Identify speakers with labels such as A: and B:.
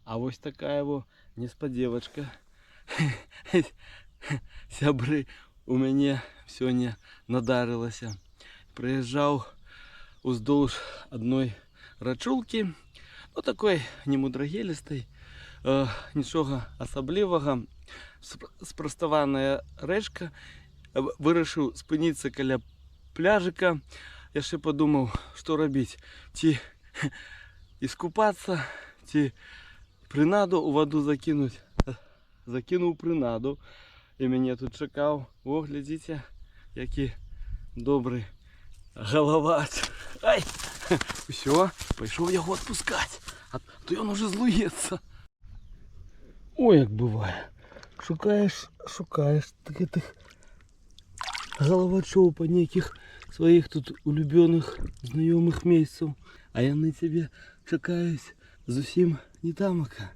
A: А ось така його несподівочка. Сябри у мене сьогодні надарилося. Приїжджав уздовж одної рачулки. Ну такой не мудрогелістий, нічого особливого. Спростована речка. Вирішив спинитися біля пляжика. Я ще подумав, що робити. Ті іскупатися, ті принаду у воду закинуть. Закинув принаду. І мене тут чекав. О, глядите, який добрий головач. Ай! Все, пішов його відпускати. А то він уже злується. Ой, як буває. Шукаєш таких головачов по неких своїх тут улюблених знайомих місців. А вони тебе чекають зовсім не тамака.